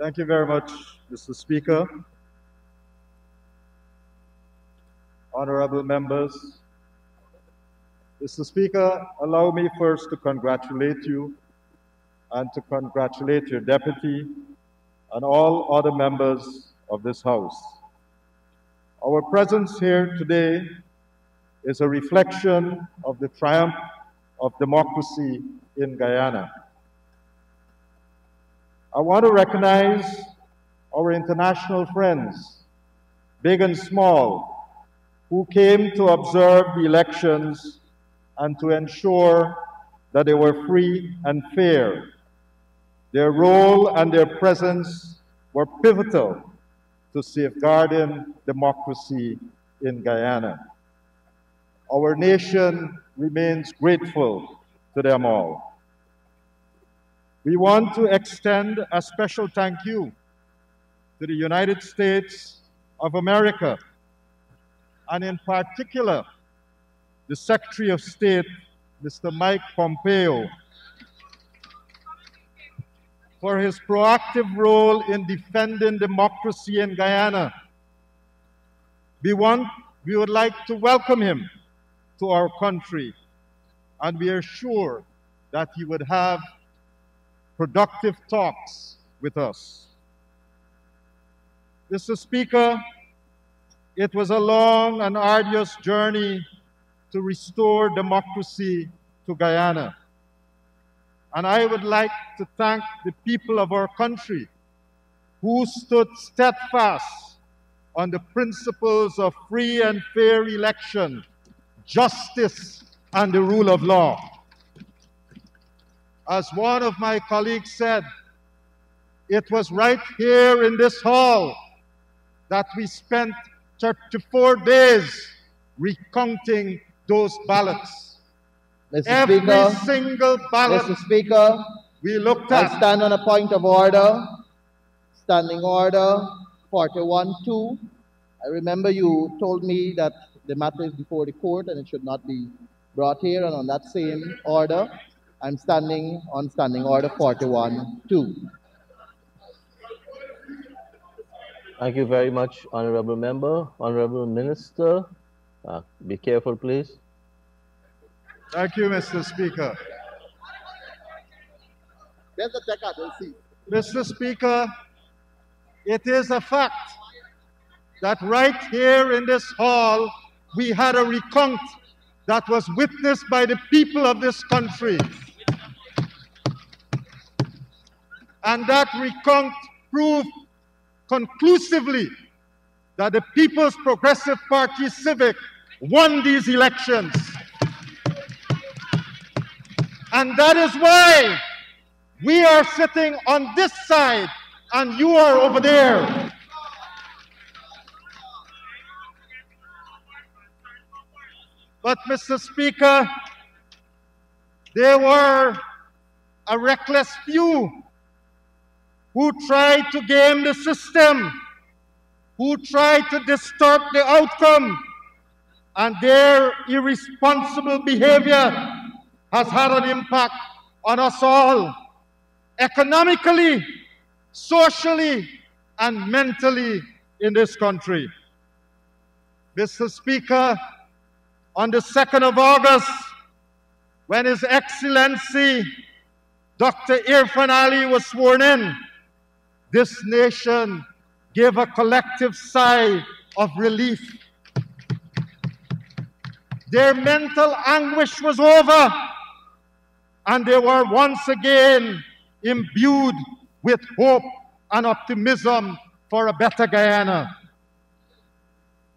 Thank you very much, Mr. Speaker. Honorable members, Mr. Speaker, allow me first to congratulate you and to congratulate your deputy and all other members of this House. Our presence here today is a reflection of the triumph of democracy in Guyana. I want to recognize our international friends, big and small, who came to observe the elections and to ensure that they were free and fair. Their role and their presence were pivotal to safeguarding democracy in Guyana. Our nation remains grateful to them all. We want to extend a special thank you to the United States of America, and in particular, the Secretary of State, Mr. Mike Pompeo, for his proactive role in defending democracy in Guyana. We would like to welcome him to our country, and we are sure that he would have productive talks with us. Mr. Speaker, it was a long and arduous journey to restore democracy to Guyana. And I would like to thank the people of our country who stood steadfast on the principles of free and fair election, justice, and the rule of law. As one of my colleagues said, it was right here in this hall that we spent 34 days recounting those ballots. Every single ballot Mr. Speaker, we looked at. I stand on a point of order. Standing order 41-2. I remember you told me that the matter is before the court and it should not be brought here, and on that same order, I'm standing on standing order 41-2. Thank you very much, Honorable Member. Honorable Minister, be careful, please. Thank you, Mr. Speaker. Mr. Speaker, it is a fact that right here in this hall, we had a recount that was witnessed by the people of this country. And that recount proved conclusively that the People's Progressive Party Civic won these elections. And that is why we are sitting on this side and you are over there. But, Mr. Speaker, there were a reckless few who tried to game the system, who tried to distort the outcome, and their irresponsible behavior has had an impact on us all, economically, socially, and mentally in this country. Mr. Speaker, on the 2nd of August, when His Excellency Dr. Irfan Ali was sworn in, this nation gave a collective sigh of relief. Their mental anguish was over, and they were once again imbued with hope and optimism for a better Guyana.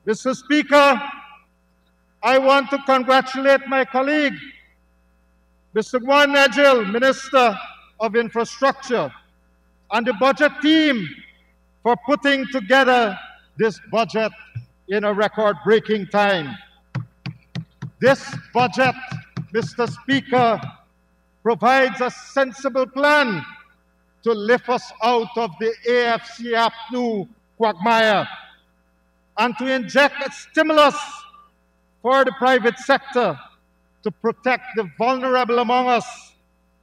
Mr. Speaker, I want to congratulate my colleague, Mr. Juan Negil, Minister of Infrastructure, and the budget team for putting together this budget in a record-breaking time. This budget, Mr. Speaker, provides a sensible plan to lift us out of the AFC-APNU quagmire and to inject a stimulus for the private sector to protect the vulnerable among us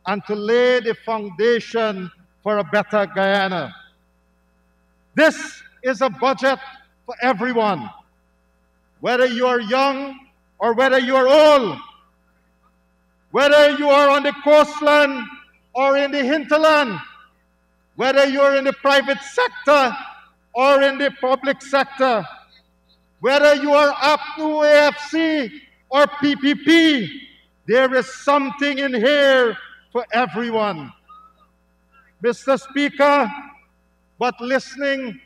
and to lay the foundation for a better Guyana. This is a budget for everyone, whether you are young or whether you are old, whether you are on the coastline or in the hinterland, whether you are in the private sector or in the public sector, whether you are APNU, AFC, or PPP, there is something in here for everyone. Mr. Speaker, but listening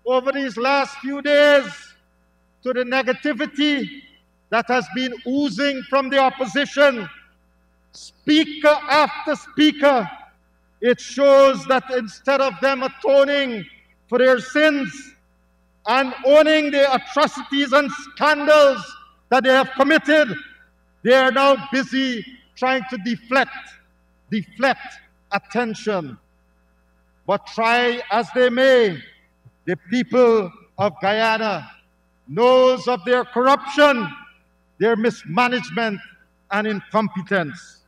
over these last few days to the negativity that has been oozing from the opposition, speaker after speaker, it shows that instead of them atoning for their sins and owning the atrocities and scandals that they have committed, they are now busy trying to deflect attention. But try as they may, the people of Guyana knows of their corruption, their mismanagement, and incompetence.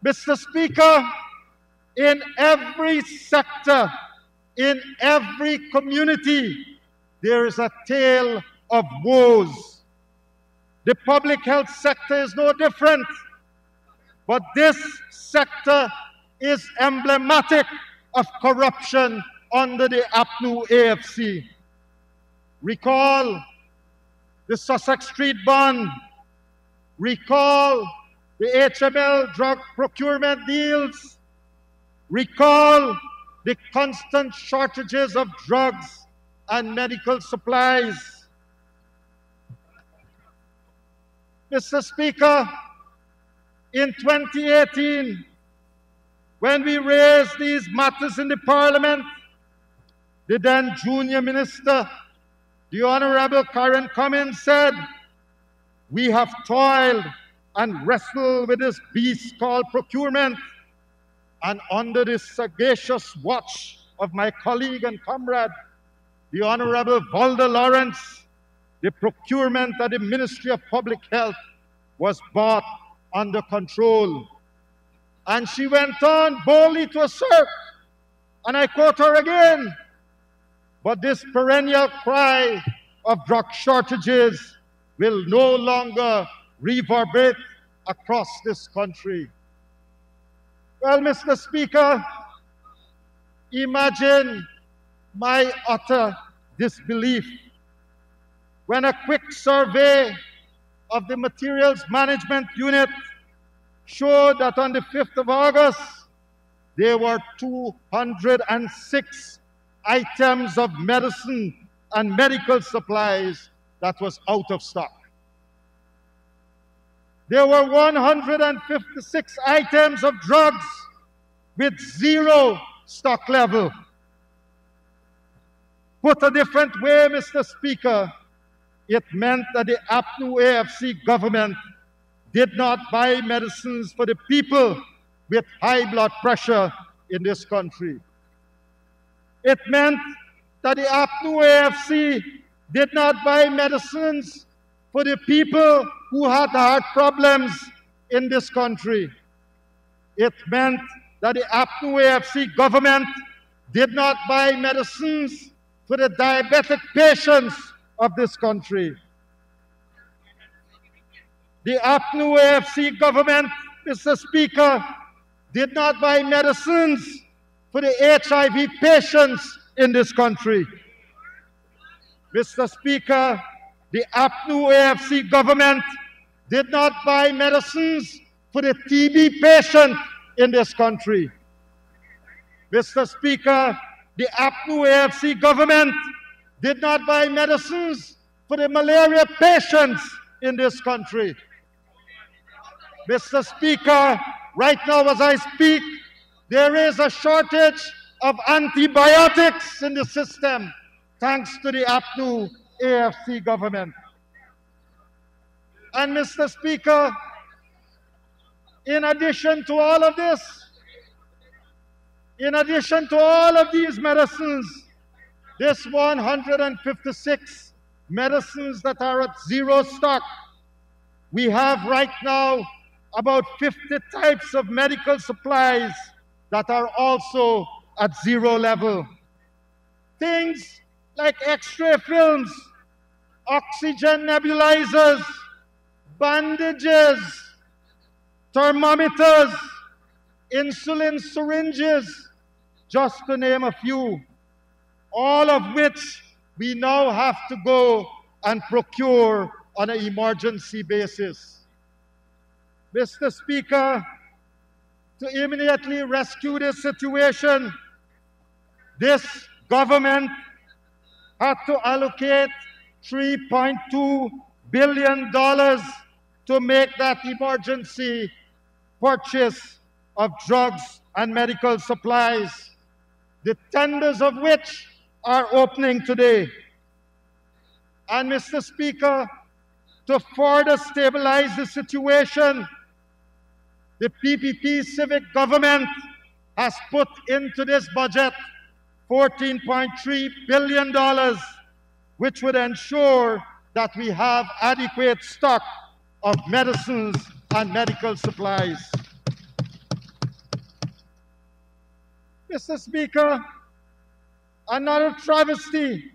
Mr. Speaker, in every sector, in every community, there is a tale of woes. The public health sector is no different, but this sector is emblematic of corruption under the APNU AFC. Recall the Sussex Street Bond. Recall the HML drug procurement deals. Recall the constant shortages of drugs and medical supplies. Mr. Speaker, in 2018, when we raised these matters in the Parliament, the then Junior Minister, the Honorable Karen Cummins, said, "We have toiled and wrestled with this beast called procurement, and under the sagacious watch of my colleague and comrade, the Honorable Valda Lawrence, the procurement at the Ministry of Public Health was brought under control." And she went on boldly to assert, and I quote her again, "But this perennial cry of drug shortages will no longer reverberate across this country." Well, Mr. Speaker, imagine my utter disbelief when a quick survey of the Materials Management Unit showed that on the 5th of August, there were 206 items of medicine and medical supplies that was out of stock. There were 156 items of drugs with zero stock level. Put a different way, Mr. Speaker, it meant that the APNU AFC government did not buy medicines for the people with high blood pressure in this country. It meant that the APNU AFC did not buy medicines for the people who had heart problems in this country. It meant that the APNU AFC government did not buy medicines for the diabetic patients of this country. The APNU AFC government, Mr. Speaker, did not buy medicines for the HIV patients in this country. Mr. Speaker, the APNU AFC government did not buy medicines for the TB patient in this country. Mr. Speaker, the APNU AFC government did not buy medicines for the malaria patients in this country. Mr. Speaker, right now as I speak, there is a shortage of antibiotics in the system thanks to the APNU AFC government. And Mr. Speaker, in addition to all of this, in addition to all of these medicines, this 156 medicines that are at zero stock, we have right now about 50 types of medical supplies that are also at zero level. things like X-ray films, oxygen nebulizers, bandages, thermometers, insulin syringes, just to name a few, all of which we now have to go and procure on an emergency basis. Mr. Speaker, to immediately rescue this situation, this government had to allocate $3.2 billion to make that emergency purchase of drugs and medical supplies, the tenders of which are opening today. And Mr. Speaker, to further stabilize the situation, the PPP civic government has put into this budget $14.3 billion, which would ensure that we have adequate stock of medicines and medical supplies. Mr. Speaker, another travesty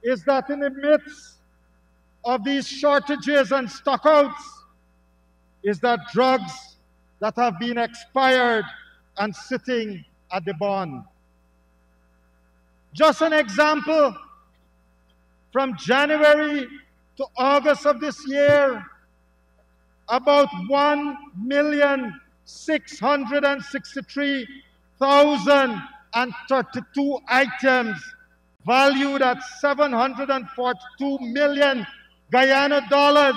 is that in the midst of these shortages and stockouts is that drugs that have been expired and sitting at the barn. Just an example, from January to August of this year, about 1,663,032 items valued at 742 million Guyana dollars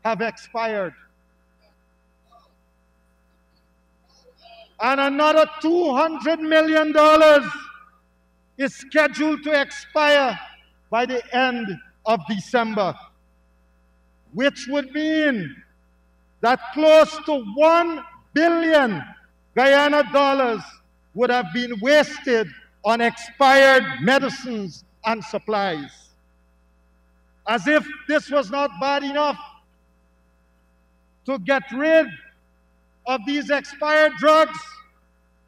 have expired. And another $200 million is scheduled to expire by the end of December, which would mean that close to 1 billion Guyana dollars would have been wasted on expired medicines and supplies. As if this was not bad enough, to get rid of these expired drugs,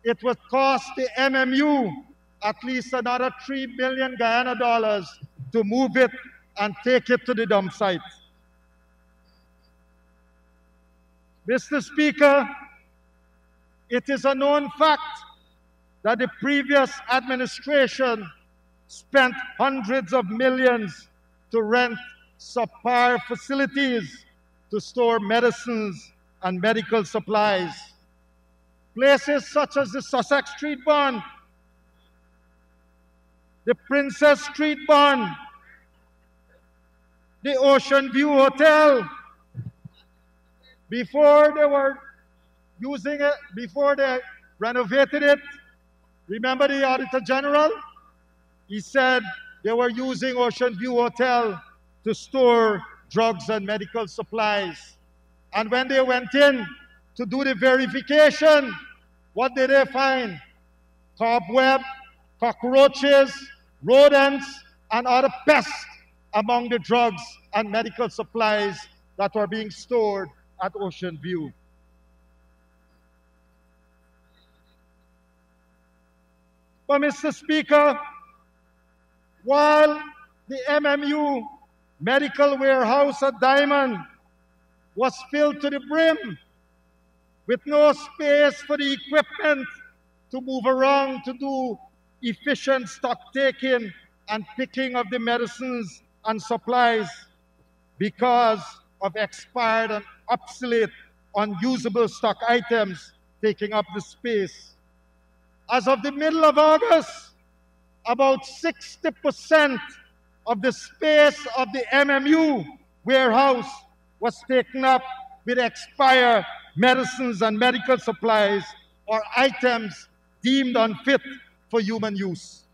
it would cost the MMU at least another 3 billion Guyana dollars to move it and take it to the dump site. Mr. Speaker, it is a known fact that the previous administration spent hundreds of millions to rent subpar facilities to store medicines and medical supplies. Places such as the Sussex Street Barn, the Princess Street Barn, the Ocean View Hotel, before they were using it, before they renovated it, remember the Auditor General? He said they were using Ocean View Hotel to store drugs and medical supplies. And when they went in to do the verification, what did they find? Cobweb, cockroaches, rodents, and other pests among the drugs and medical supplies that were being stored at Ocean View. But Mr. Speaker, while the MMU Medical Warehouse at Diamond was filled to the brim with no space for the equipment to move around to do efficient stock taking and picking of the medicines and supplies because of expired and obsolete, unusable stock items taking up the space. As of the middle of August, about 60% of the space of the MMU warehouse was taken up with expired medicines and medical supplies or items deemed unfit for human use.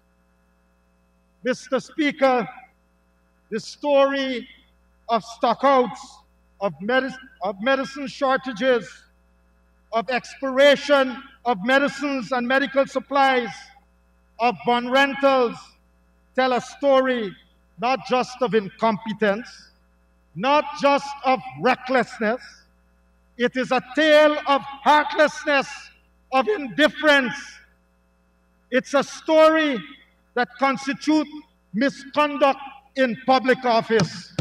Mr. Speaker, the story of stockouts, of medicine shortages, of expiration of medicines and medical supplies, of bond rentals, tell a story not just of incompetence, not just of recklessness. It is a tale of heartlessness, of indifference. It's a story that constitute misconduct in public office.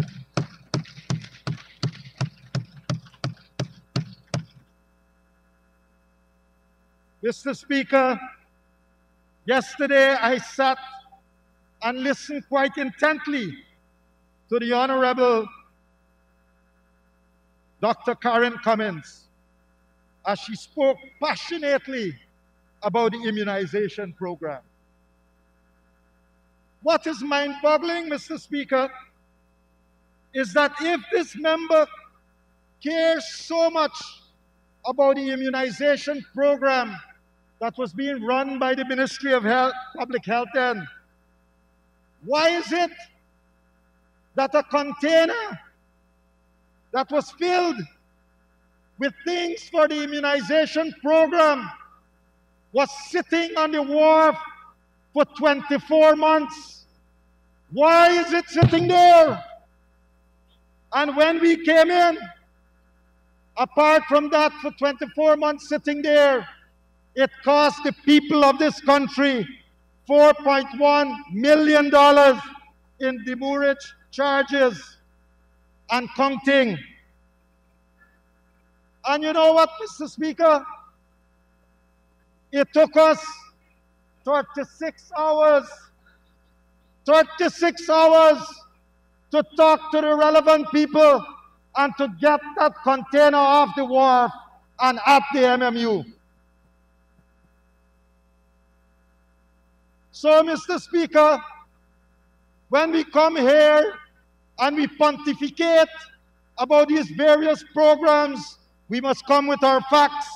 Mr. Speaker, yesterday I sat and listened quite intently to the Honorable Dr. Karen Cummins as she spoke passionately about the immunization program. What is mind-boggling, Mr. Speaker, is that if this member cares so much about the immunization program that was being run by the Ministry of Public Health then, why is it that a container that was filled with things for the immunization program was sitting on the wharf for 24 months? Why is it sitting there? And when we came in, apart from that, for 24 months sitting there, it cost the people of this country $4.1 million in demurrage charges and counting. And you know what, Mr. Speaker? It took us 36 hours to talk to the relevant people and to get that container off the wharf and at the MMU. So, Mr. Speaker, when we come here and we pontificate about these various programs, we must come with our facts.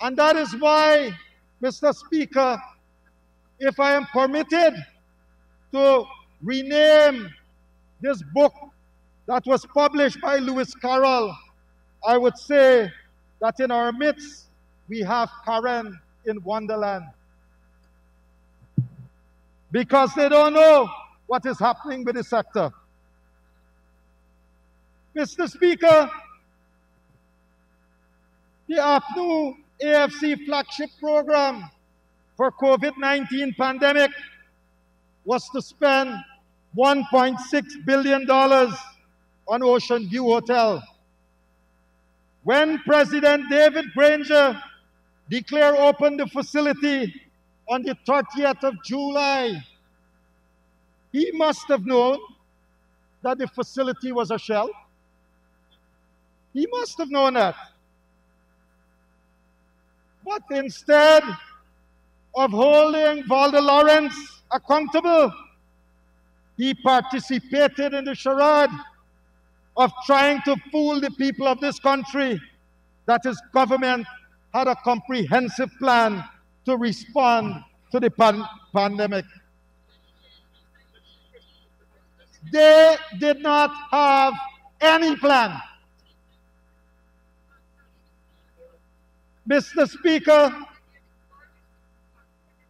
And that is why, Mr. Speaker, if I am permitted to rename this book that was published by Lewis Carroll, I would say that in our midst we have Karen in Wonderland. Because they don't know what is happening with the sector. Mr. Speaker, the APNU AFC flagship program for COVID-19 pandemic was to spend $1.6 billion on Ocean View Hotel. When President David Granger declared open the facility on the 30th of July, he must have known that the facility was a shell. He must have known that. But instead of holding Valda Lawrence accountable, he participated in the charade of trying to fool the people of this country that his government had a comprehensive plan to respond to the pandemic. They did not have any plan. Mr. Speaker,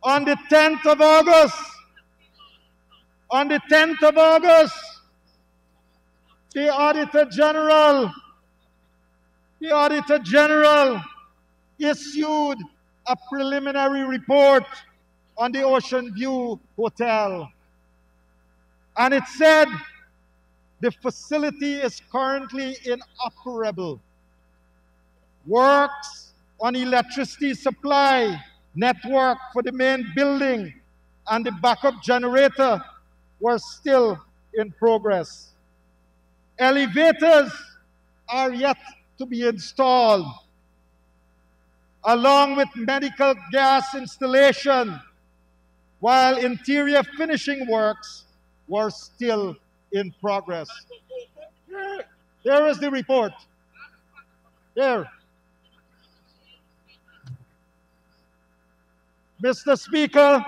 on the 10th of August, the Auditor General issued a preliminary report on the Ocean View Hotel. And it said the facility is currently inoperable. Works on electricity supply network for the main building and the backup generator were still in progress. Elevators are yet to be installed, along with medical gas installation, while interior finishing works were still in progress. Here is the report. Here. Mr. Speaker,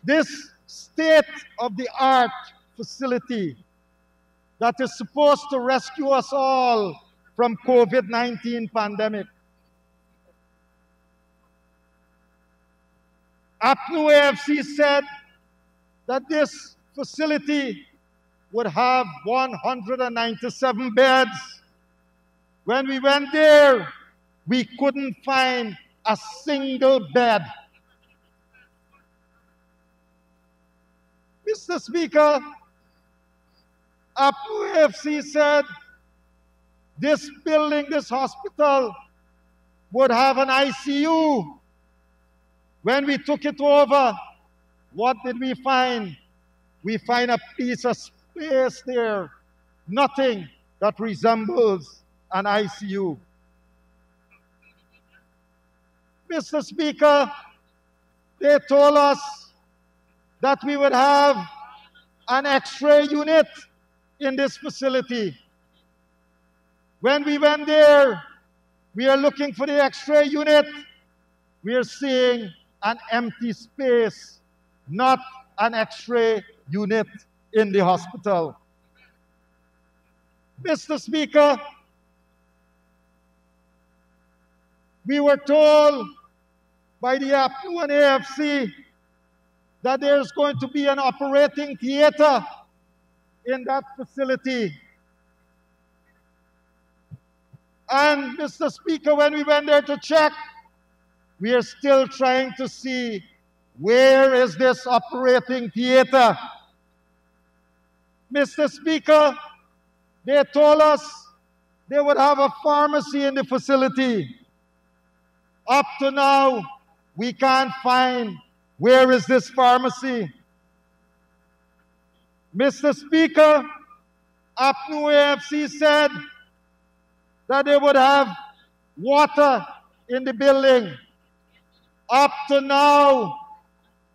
this state-of-the-art facility that is supposed to rescue us all from COVID-19 pandemic. APNU AFC said that this facility would have 197 beds. When we went there, we couldn't find a single bed. Mr. Speaker, APNU AFC said this building, this hospital, would have an ICU. When we took it over, what did we find? We find a piece of space there, nothing that resembles an ICU. Mr. Speaker, they told us that we would have an X-ray unit in this facility. When we went there, we are looking for the X-ray unit. We are seeing an empty space, not an X-ray unit in the hospital. Mr. Speaker, we were told by the APNU and AFC that there's going to be an operating theater in that facility. And Mr. Speaker, when we went there to check, we are still trying to see where is this operating theater. Mr. Speaker, they told us they would have a pharmacy in the facility. Up to now, we can't find where is this pharmacy. Mr. Speaker, APNU AFC said that they would have water in the building. Up to now,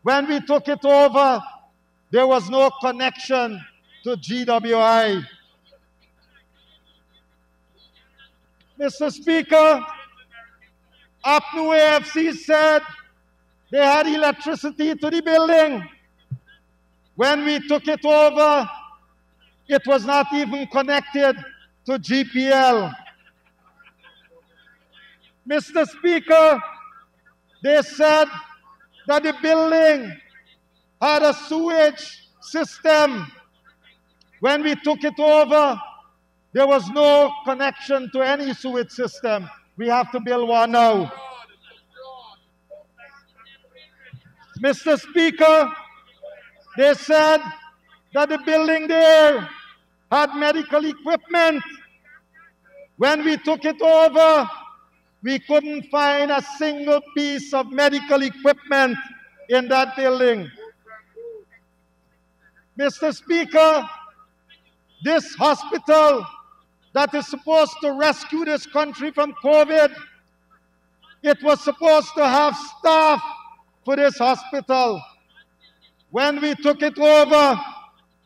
when we took it over, there was no connection to GWI. Mr. Speaker, APNU AFC said they had electricity to the building. When we took it over, it was not even connected to GPL. Mr. Speaker, they said that the building had a sewage system. When we took it over, there was no connection to any sewage system. We have to build one now. Mr. Speaker, they said that the building there had medical equipment. When we took it over, we couldn't find a single piece of medical equipment in that building. Mr. Speaker, this hospital that is supposed to rescue this country from COVID, it was supposed to have staff for this hospital. When we took it over,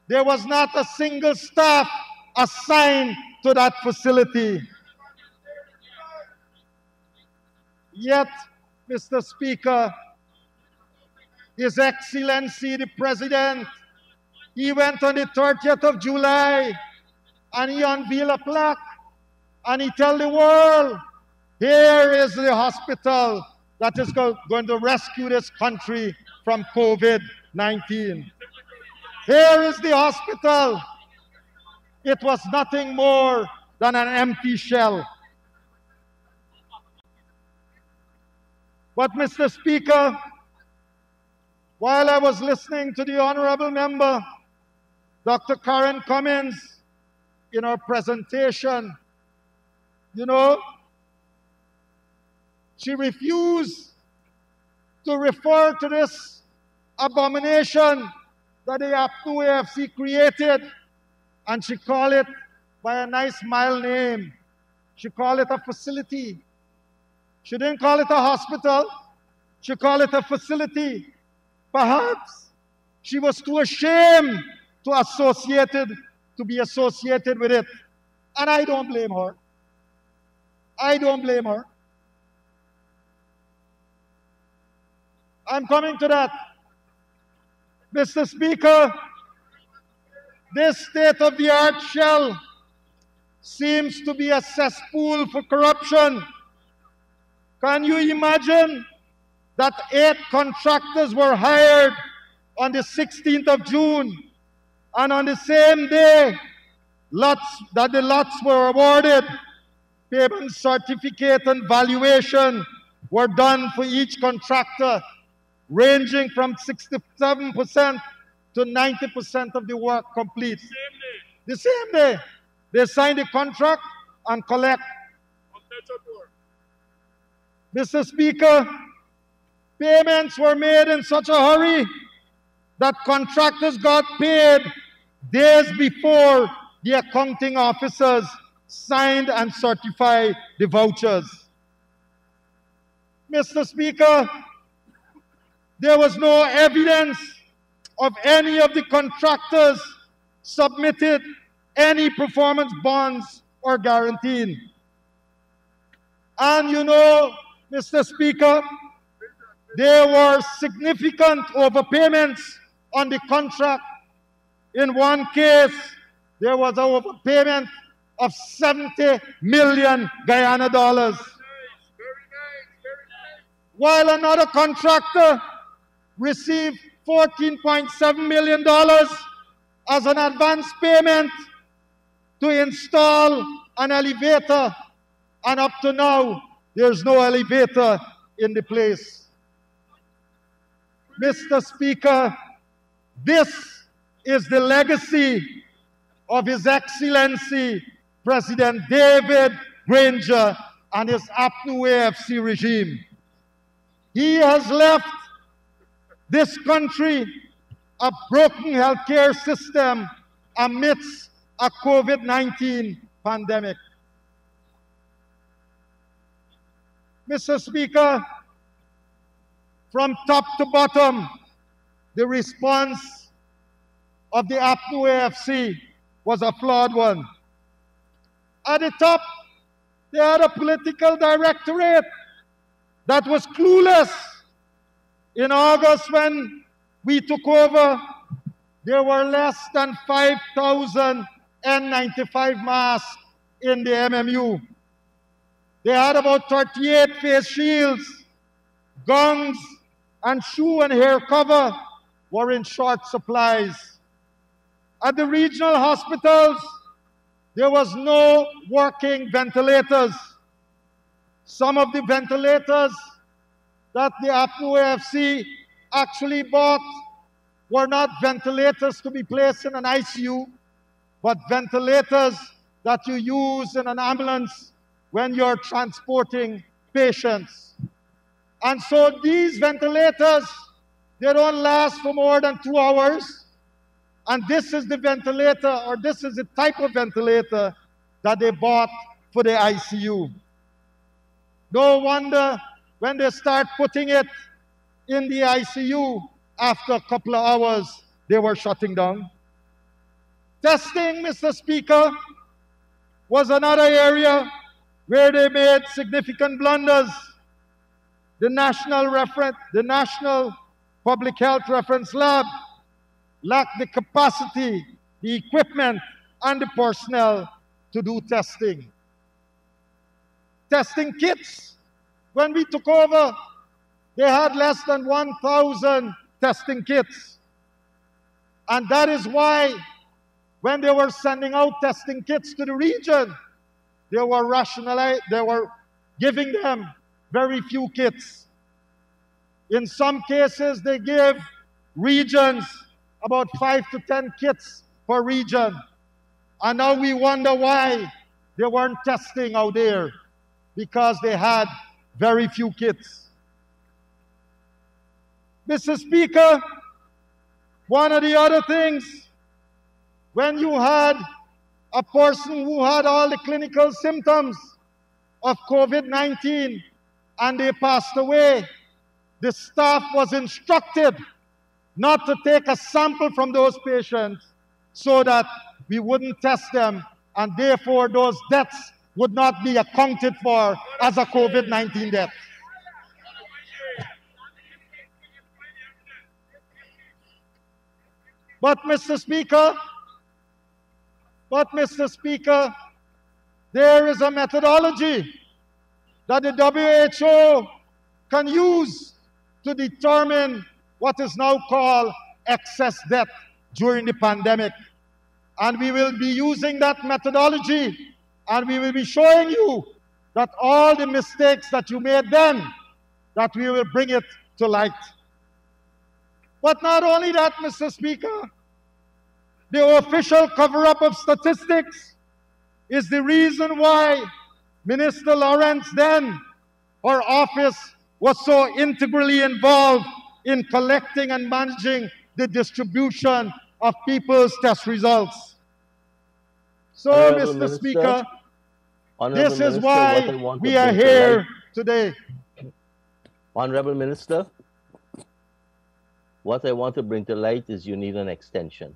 there was not a single staff assigned to that facility. Yet, Mr. Speaker, His Excellency the President, he went on the 30th of July and he unveiled a plaque and he told the world, here is the hospital that is going to rescue this country from COVID-19. Here is the hospital. It was nothing more than an empty shell. But Mr. Speaker, while I was listening to the honorable member, Dr. Karen Cummins, in her presentation, you know, she refused to refer to this abomination that the APNU AFC created, and she called it by a nice mild name. She called it a facility. She didn't call it a hospital. She called it a facility. Perhaps she was too ashamed to be associated with it. And I don't blame her. I don't blame her. I'm coming to that. Mr. Speaker, this state-of-the-art shell seems to be a cesspool for corruption. Can you imagine that 8 contractors were hired on the 16th of June, and on the same day the lots were awarded, payment certificate and valuation were done for each contractor, ranging from 67% to 90% of the work complete. The same day, they sign the contract and collect. Mr. Speaker, payments were made in such a hurry that contractors got paid days before the accounting officers signed and certified the vouchers. Mr. Speaker, there was no evidence of any of the contractors submitted any performance bonds or guaranteeing. And you know, Mr. Speaker, there were significant overpayments on the contract. In one case, there was an overpayment of 70 million Guyana dollars. While another contractor received $14.7 million as an advance payment to install an elevator, and up to now, there's no elevator in the place. Mr. Speaker, this is the legacy of His Excellency President David Granger and his APNU AFC regime. He has left this country a broken healthcare system amidst a COVID-19 pandemic. Mr. Speaker, from top to bottom, the response of the APNU AFC was a flawed one. At the top, they had a political directorate that was clueless. In August, when we took over, there were less than 5,000 N95 masks in the MMU. They had about 38 face shields, gowns, and shoe and hair cover were in short supplies. At the regional hospitals, there was no working ventilators. Some of the ventilators that the APNU AFC actually bought were not ventilators to be placed in an ICU, but ventilators that you use in an ambulance when you're transporting patients. And so these ventilators, they don't last for more than 2 hours. And this is the ventilator, or this is the type of ventilator that they bought for the ICU. No wonder when they start putting it in the ICU, after a couple of hours, they were shutting down. Testing, Mr. Speaker, was another area where they made significant blunders. The National Public Health Reference Lab lacked the capacity, the equipment, and the personnel to do testing. Testing kits, when we took over, they had less than 1,000 testing kits. And that is why when they were sending out testing kits to the region, they were giving them very few kits. In some cases, they gave regions about 5 to 10 kits per region. And now we wonder why they weren't testing out there, because they had very few kits. Mr. Speaker, one of the other things, when you had a person who had all the clinical symptoms of COVID-19 and they passed away, the staff was instructed not to take a sample from those patients so that we wouldn't test them, and therefore those deaths would not be accounted for as a COVID-19 death. But Mr. Speaker, there is a methodology that the WHO can use to determine what is now called excess death during the pandemic. And we will be using that methodology, and we will be showing you that all the mistakes that you made then, that we will bring it to light. But not only that, Mr. Speaker, the official cover-up of statistics is the reason why Minister Lawrence then, her office, was so integrally involved in collecting and managing the distribution of people's test results. So, Honorable Mr. Minister, Speaker, Honorable this is Minister, what why I want we to are bring to here light, today. Honorable Minister, what I want to bring to light is you need an extension.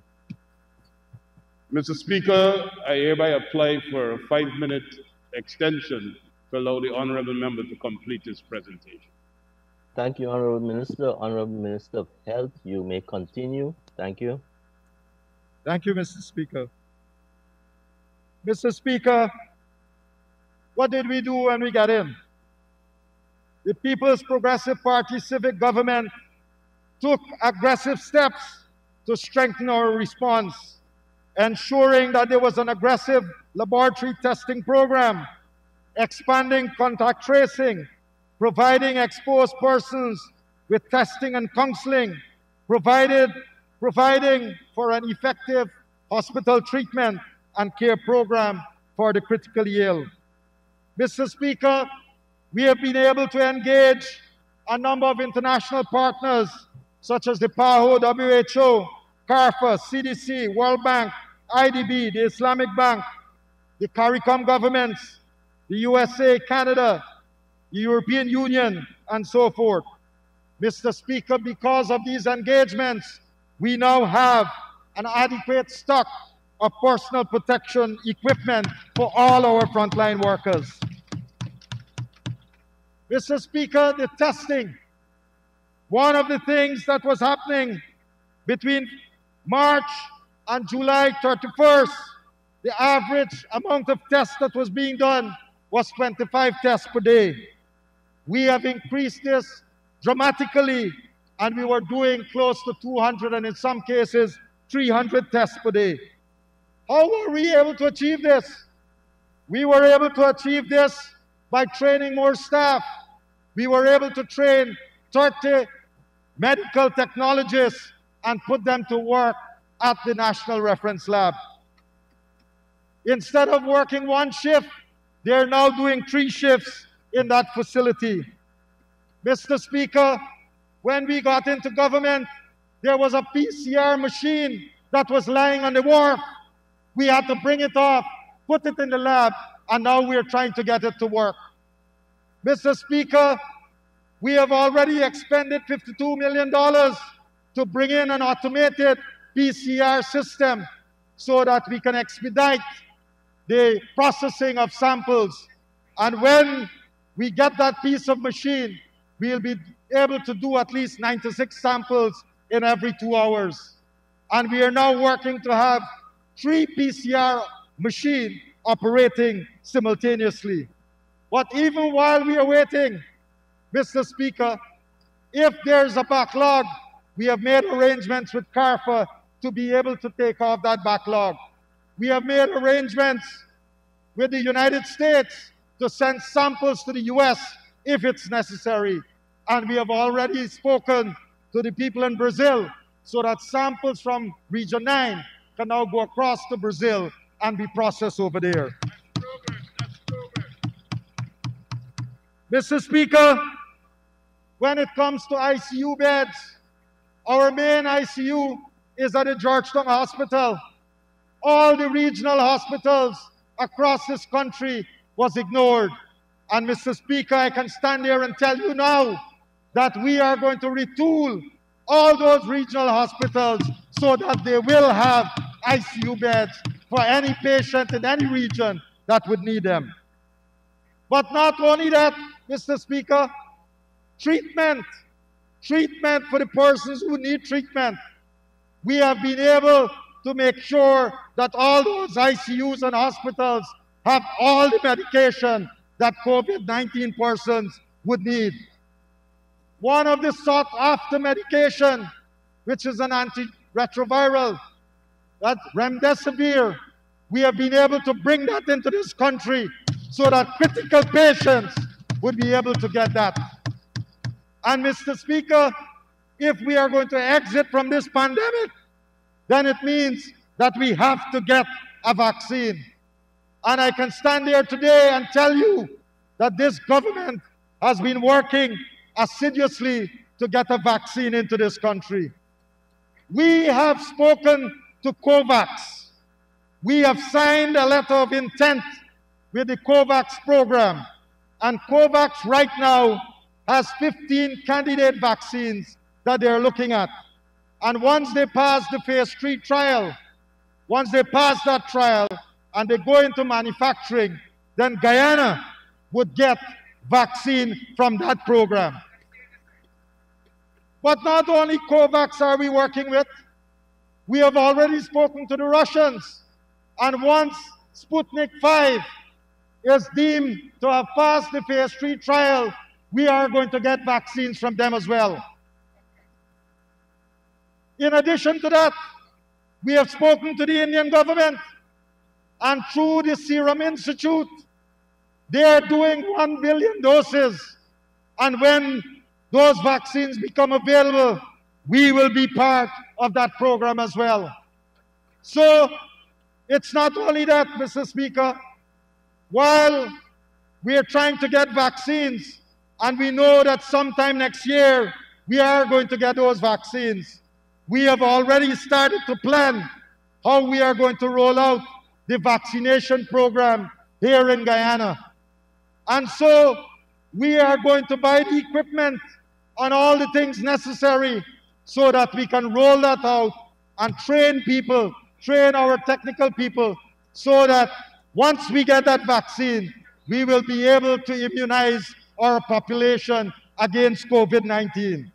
Mr. Speaker, I hereby apply for a 5-minute extension to allow the honorable member to complete his presentation. Thank you, Honorable Minister. Honorable Minister of Health, you may continue. Thank you. Thank you, Mr. Speaker. Mr. Speaker, what did we do when we got in? The People's Progressive Party civic government took aggressive steps to strengthen our response, ensuring that there was an aggressive laboratory testing program, expanding contact tracing, providing exposed persons with testing and counseling, providing for an effective hospital treatment and care program for the critically ill. Mr. Speaker, we have been able to engage a number of international partners such as the PAHO, WHO, CARPHA, CDC, World Bank, IDB, the Islamic Bank, the CARICOM governments, the USA, Canada, the European Union, and so forth. Mr. Speaker, because of these engagements, we now have an adequate stock of personal protection equipment for all our frontline workers. Mr. Speaker, the testing. One of the things that was happening between March and July 31st, the average amount of tests that was being done was 25 tests per day. We have increased this dramatically, and we were doing close to 200 and in some cases 300 tests per day. How were we able to achieve this? We were able to achieve this by training more staff. We were able to train 30 medical technologists and put them to work at the National Reference Lab. Instead of working one shift, they are now doing 3 shifts in that facility. Mr. Speaker, when we got into government, there was a PCR machine that was lying on the wharf. We had to bring it off, put it in the lab, and now we are trying to get it to work. Mr. Speaker, we have already expended $52 million to bring in an automated PCR system so that we can expedite the processing of samples. And when we get that piece of machine, we'll be able to do at least 96 samples in every 2 hours. And we are now working to have 3 PCR machines operating simultaneously. But even while we are waiting, Mr. Speaker, if there's a backlog, we have made arrangements with CARPHA to be able to take off that backlog. We have made arrangements with the United States to send samples to the US if it's necessary. And we have already spoken to the people in Brazil so that samples from Region 9 can now go across to Brazil and be processed over there. Mr. Speaker, when it comes to ICU beds, our main ICU is at the Georgetown Hospital. All the regional hospitals across this country was ignored. And Mr. Speaker, I can stand here and tell you now that we are going to retool all those regional hospitals so that they will have ICU beds for any patient in any region that would need them. But not only that, Mr. Speaker, treatment for the persons who need treatment. We have been able to make sure that all those ICUs and hospitals have all the medication that COVID-19 persons would need. One of the sought-after medication, which is an antiretroviral, that remdesivir, we have been able to bring that into this country so that critical patients would be able to get that. And Mr. Speaker, if we are going to exit from this pandemic, then it means that we have to get a vaccine. And I can stand here today and tell you that this government has been working assiduously to get a vaccine into this country. We have spoken to COVAX. We have signed a letter of intent with the COVAX program. And COVAX right now has 15 candidate vaccines that they're looking at. And once they pass the phase 3 trial, once they pass that trial and they go into manufacturing, then Guyana would get vaccine from that program. But not only COVAX are we working with, we have already spoken to the Russians. And once Sputnik 5 is deemed to have passed the phase 3 trial, we are going to get vaccines from them as well. In addition to that, we have spoken to the Indian government, and through the Serum Institute, they are doing 1 billion doses. And when those vaccines become available, we will be part of that program as well. So it's not only that, Mr. Speaker. While we are trying to get vaccines, and we know that sometime next year we are going to get those vaccines, we have already started to plan how we are going to roll out the vaccination program here in Guyana. And so we are going to buy the equipment and all the things necessary so that we can roll that out and train people, train our technical people, so that once we get that vaccine, we will be able to immunize our population against COVID-19.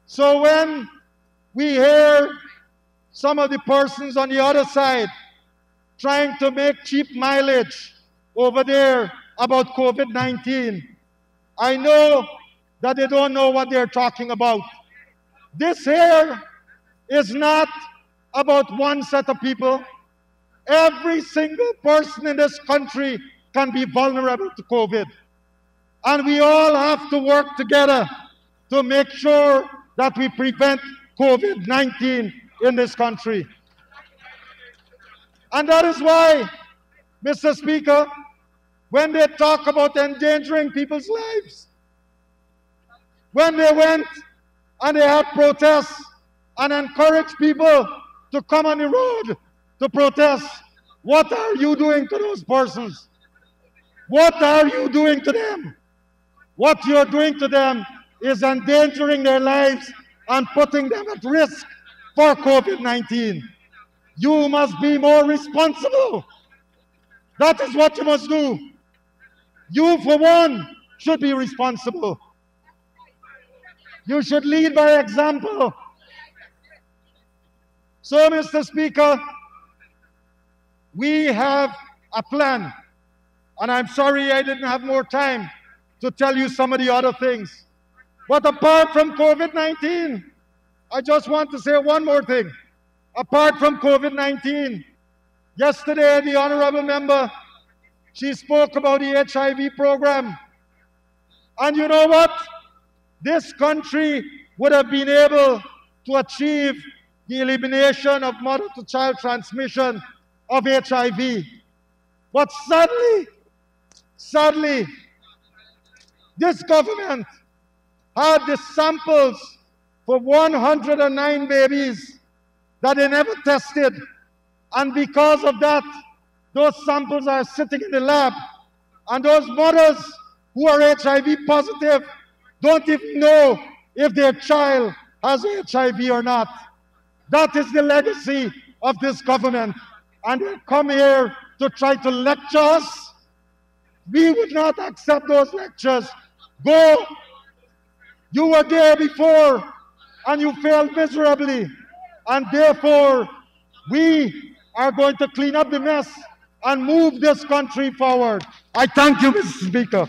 So when we hear some of the persons on the other side trying to make cheap mileage over there about COVID-19, I know that they don't know what they're talking about. This here is not about one set of people. Every single person in this country can be vulnerable to COVID. And we all have to work together to make sure that we prevent COVID-19 in this country. And that is why, Mr. Speaker, when they talk about endangering people's lives, when they went and they had protests and encouraged people to come on the road to protest, what are you doing to those persons? What are you doing to them? What you're doing to them is endangering their lives and putting them at risk for COVID-19. You must be more responsible. That is what you must do. You, for one, should be responsible. You should lead by example. So, Mr. Speaker, we have a plan. And I'm sorry I didn't have more time to tell you some of the other things. But apart from COVID-19, I just want to say one more thing. Apart from COVID-19, yesterday the honorable member, she spoke about the HIV program. And you know what? This country would have been able to achieve the elimination of mother-to-child transmission of HIV. But sadly, this government had the samples for 109 babies that they never tested. And because of that, those samples are sitting in the lab. And those mothers who are HIV positive don't even know if their child has HIV or not. That is the legacy of this government. And they come here to try to lecture us. We would not accept those lectures. Go. You were there before and you failed miserably. And therefore, we are going to clean up the mess and move this country forward. I thank you, Mr. Speaker.